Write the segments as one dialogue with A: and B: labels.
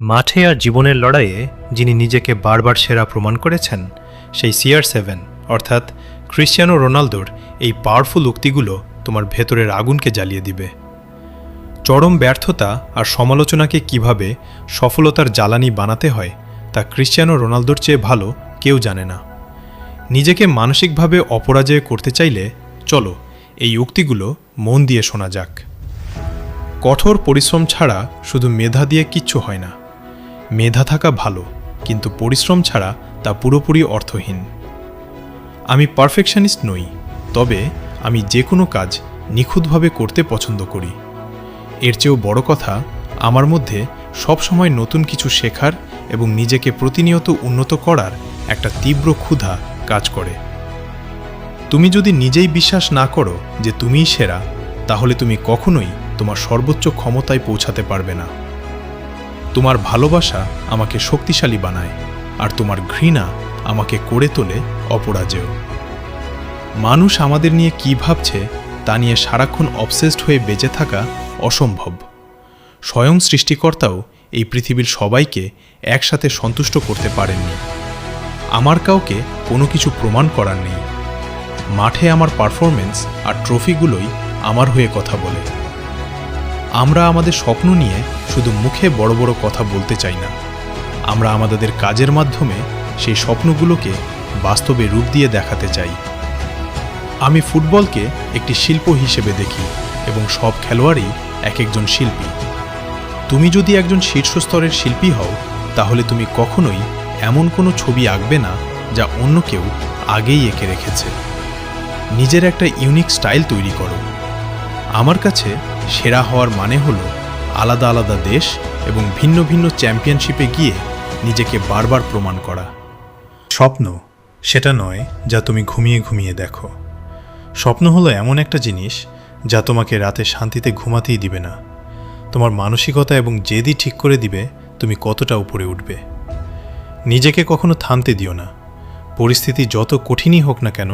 A: মাঠে আর জীবনের লড়াইয়ে যিনি নিজেকে বারবার সেরা প্রমাণ করেছেন সেই CR7 অর্থাৎ ক্রিশ্চিয়ানো রোনালদোর এই পাওয়ারফুল উক্তিগুলো তোমার ভেতরের আগুনকে জ্বালিয়ে দিবে। চরম ব্যর্থতা আর সমালোচনাকে কিভাবে সফলতার জ্বালানি বানাতে হয় তা ক্রিশ্চিয়ানো রোনালদোর চেয়ে ভালো কেউ জানে না। নিজেকে মানসিকভাবে অপরাজয় করতে চাইলে চলো এই উক্তিগুলো মন দিয়ে শোনা যাক। কঠোর পরিশ্রম ছাড়া শুধু মেধা দিয়ে কিচ্ছু হয় না। মেধা থাকা ভালো, কিন্তু পরিশ্রম ছাড়া তা পুরোপুরি অর্থহীন। আমি পারফেকশনিস্ট নই, তবে আমি যে কোনো কাজ নিখুঁতভাবে করতে পছন্দ করি। এর চেয়েও বড় কথা, আমার মধ্যে সবসময় নতুন কিছু শেখার এবং নিজেকে প্রতিনিয়ত উন্নত করার একটা তীব্র ক্ষুধা কাজ করে। তুমি যদি নিজেই বিশ্বাস না করো যে তুমিই সেরা, তাহলে তুমি কখনোই তোমার সর্বোচ্চ ক্ষমতায় পৌঁছাতে পারবে না। তোমার ভালোবাসা আমাকে শক্তিশালী বানায়, আর তোমার ঘৃণা আমাকে করে তোলে অপরাজেয়। মানুষ আমাদের নিয়ে কী ভাবছে তা নিয়ে সারাক্ষণ অবসেসড হয়ে বেঁচে থাকা অসম্ভব। স্বয়ং সৃষ্টিকর্তাও এই পৃথিবীর সবাইকে একসাথে সন্তুষ্ট করতে পারেননি। আমার কাউকে কোনো কিছু প্রমাণ করার নেই। মাঠে আমার পারফরমেন্স আর ট্রফিগুলোই আমার হয়ে কথা বলে। আমরা আমাদের স্বপ্ন নিয়ে শুধু মুখে বড় বড় কথা বলতে চাই না, আমরা আমাদের কাজের মাধ্যমে সেই স্বপ্নগুলোকে বাস্তবে রূপ দিয়ে দেখাতে চাই। আমি ফুটবলকে একটি শিল্প হিসেবে দেখি এবং সব খেলোয়াড়ই এক একজন শিল্পী। তুমি যদি একজন শীর্ষস্তরের শিল্পী হও, তাহলে তুমি কখনোই এমন কোনো ছবি আঁকবে না যা অন্য কেউ আগেই এঁকে রেখেছে। নিজের একটা ইউনিক স্টাইল তৈরি করো। আমার কাছে সেরা হওয়ার মানে হলো আলাদা আলাদা দেশ এবং ভিন্ন ভিন্ন চ্যাম্পিয়নশিপে গিয়ে নিজেকে বারবার প্রমাণ করা। স্বপ্ন সেটা নয় যা তুমি ঘুমিয়ে ঘুমিয়ে দেখো। স্বপ্ন হলো এমন একটা জিনিস যা তোমাকে রাতে শান্তিতে ঘুমাতেই দিবে না। তোমার মানসিকতা এবং জেদই ঠিক করে দিবে তুমি কতটা উপরে উঠবে। নিজেকে কখনো থামতে দিও না। পরিস্থিতি যত কঠিনই হোক না কেন,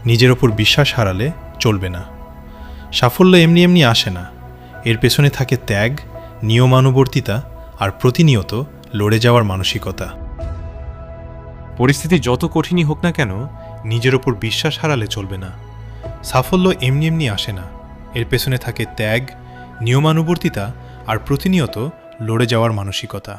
A: নিজের ওপর বিশ্বাস হারালে চলবে না। সাফল্য এমনি এমনি আসে না, এর পেছনে থাকে ত্যাগ, নিয়মানুবর্তিতা আর প্রতিনিয়ত লড়ে যাওয়ার মানসিকতা। পরিস্থিতি যত কঠিনই হোক না কেন, নিজের ওপর বিশ্বাস হারালে চলবে না। সাফল্য এমনি এমনি আসে না, এর পেছনে থাকে ত্যাগ, নিয়মানুবর্তিতা আর প্রতিনিয়ত লড়ে যাওয়ার মানসিকতা।